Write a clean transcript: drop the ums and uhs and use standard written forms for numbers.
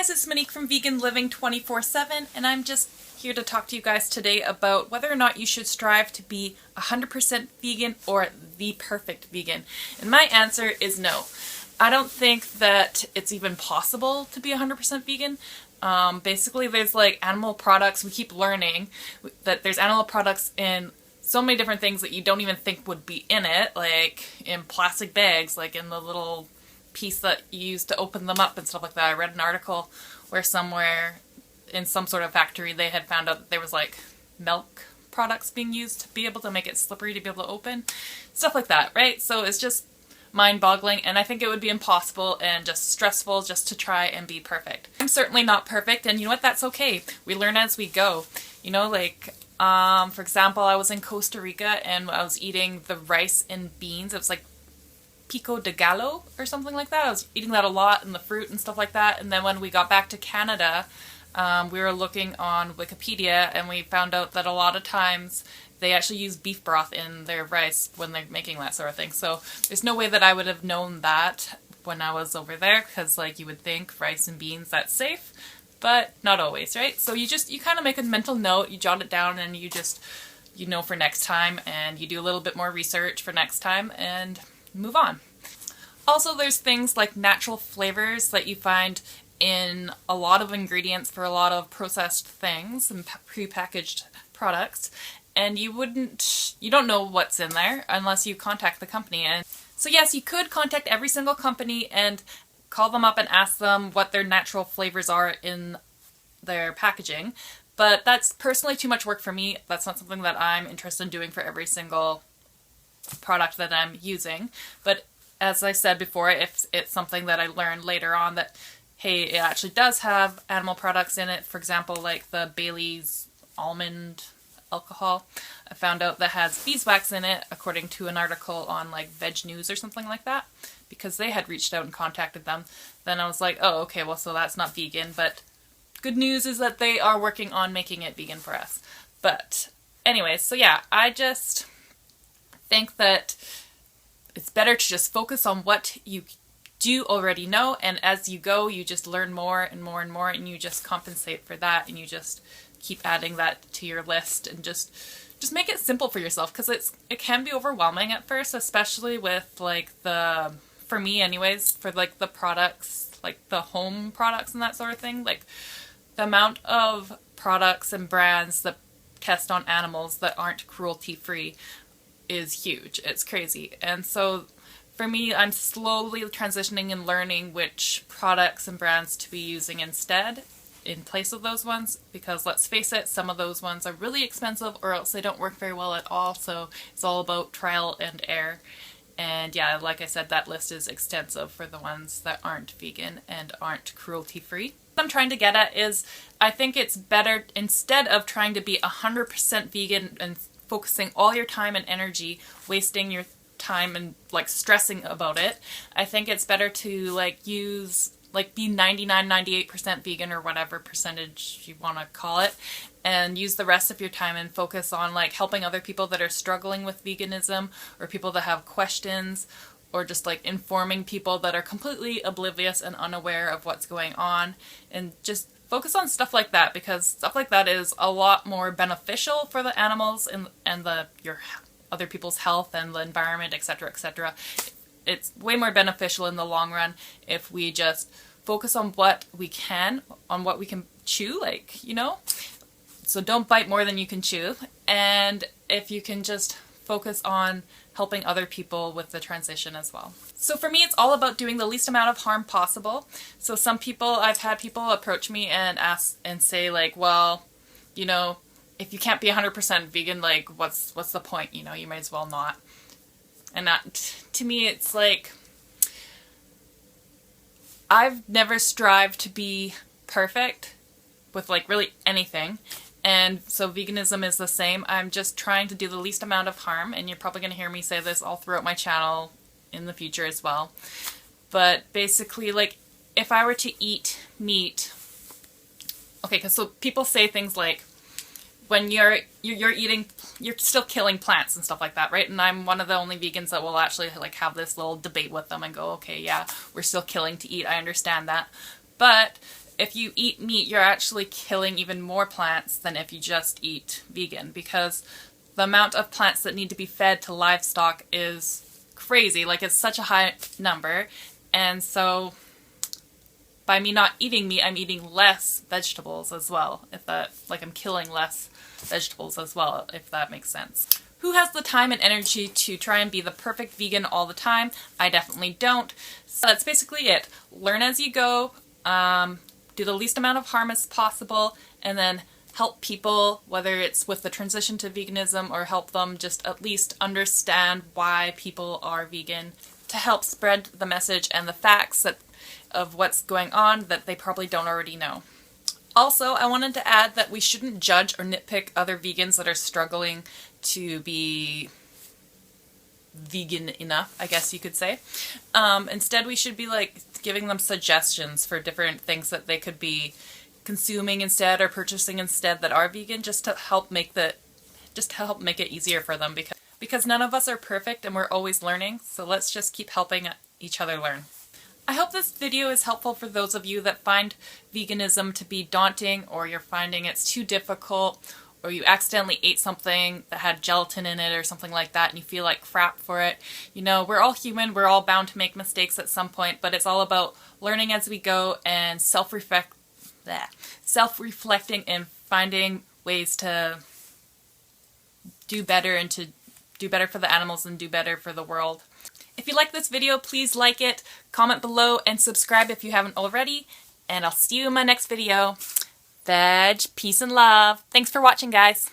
guys, it's Monique from Vegan Living 24/7, and I'm just here to talk to you guys today about whether or not you should strive to be 100% vegan or the perfect vegan. And my answer is no. I don't think that it's even possible to be 100% vegan. Basically, there's like animal products. We keep learning that there's animal products in so many different things that you don't even think would be in it, like in plastic bags, like in the little piece that you use to open them up and stuff like that. I read an article where somewhere in some sort of factory they had found out that there was like milk products being used to be able to make it slippery to be able to open. Stuff like that, right? So it's just mind-boggling, and I think it would be impossible and just stressful just to try and be perfect. I'm certainly not perfect, and you know what? That's okay. We learn as we go. You know, like, for example, I was in Costa Rica and I was eating the rice and beans. It was like pico de gallo or something like that. I was eating that a lot, and the fruit and stuff like that. And then when we got back to Canada, we were looking on Wikipedia and we found out that a lot of times they actually use beef broth in their rice when they're making that sort of thing. So there's no way that I would have known that when I was over there, because like you would think rice and beans, that's safe, but not always, right? So you kind of make a mental note, you jot it down, and you know for next time, and you do a little bit more research for next time and move on. Also, there's things like natural flavors that you find in a lot of ingredients for a lot of processed things and prepackaged products, and you don't know what's in there unless you contact the company. And so yes, you could contact every single company and call them up and ask them what their natural flavors are in their packaging, but that's personally too much work for me. That's not something that I'm interested in doing for every single product that I'm using. But as I said before, if it's something that I learned later on that, hey, it actually does have animal products in it, for example, like the Bailey's almond alcohol, I found out that has beeswax in it, according to an article on like Veg News or something like that, because they had reached out and contacted them. Then I was like, oh, okay, well, so that's not vegan, but good news is that they are working on making it vegan for us. But anyways, so yeah, I just think that it's better to just focus on what you do already know, and as you go, you just learn more and more and more, and you just compensate for that, and you just keep adding that to your list, and just make it simple for yourself, because it can be overwhelming at first, especially with like for me anyways, for like the products, like the home products and that sort of thing, like the amount of products and brands that test on animals that aren't cruelty-free is huge. It's crazy. And so for me, I'm slowly transitioning and learning which products and brands to be using instead in place of those ones, because let's face it, some of those ones are really expensive or else they don't work very well at all. So it's all about trial and error. And yeah, like I said, that list is extensive for the ones that aren't vegan and aren't cruelty-free. What I'm trying to get at is, I think it's better, instead of trying to be 100% vegan and focusing all your time and energy, wasting your time and like stressing about it, I think it's better to be 99-98% vegan, or whatever percentage you want to call it, and use the rest of your time and focus on like helping other people that are struggling with veganism, or people that have questions, or just like informing people that are completely oblivious and unaware of what's going on, and just focus on stuff like that, because stuff like that is a lot more beneficial for the animals and your other people's health and the environment, etc., etc. It's way more beneficial in the long run if we just focus on what we can chew, like, you know? So don't bite more than you can chew. And if you can just focus on helping other people with the transition as well. So for me, it's all about doing the least amount of harm possible. So I've had people approach me and ask and say like, well, you know, if you can't be 100% vegan, like what's the point? You know, you might as well not. And that, to me, it's like, I've never strived to be perfect with like really anything. And so veganism is the same. I'm just trying to do the least amount of harm, and you're probably going to hear me say this all throughout my channel in the future as well. But basically, like, if I were to eat meat, okay, because so people say things like, when you're eating, you're still killing plants and stuff like that, right? And I'm one of the only vegans that will actually like have this little debate with them and go, okay, yeah, we're still killing to eat. I understand that. But if you eat meat, you're actually killing even more plants than if you just eat vegan, because the amount of plants that need to be fed to livestock is crazy. Like, it's such a high number, and so by me not eating meat, I'm eating less vegetables as well, if that, like, I'm killing less vegetables as well, if that makes sense. Who has the time and energy to try and be the perfect vegan all the time? I definitely don't. So that's basically it. Learn as you go, do the least amount of harm as possible, and then help people, whether it's with the transition to veganism or help them just at least understand why people are vegan, to help spread the message and the facts of what's going on that they probably don't already know. Also, I wanted to add that we shouldn't judge or nitpick other vegans that are struggling to be vegan enough, I guess you could say. Instead, we should be like giving them suggestions for different things that they could be consuming instead or purchasing instead that are vegan, just to help make it easier for them, because none of us are perfect and we're always learning, so let's just keep helping each other learn. I hope this video is helpful for those of you that find veganism to be daunting, or you're finding it's too difficult, or you accidentally ate something that had gelatin in it or something like that and you feel like crap for it. You know, we're all human, we're all bound to make mistakes at some point, but it's all about learning as we go and self-reflecting and finding ways to do better, and to do better for the animals and do better for the world. If you like this video, please like it, comment below, and subscribe if you haven't already. And I'll see you in my next video. Veg, peace and love. Thanks for watching, guys.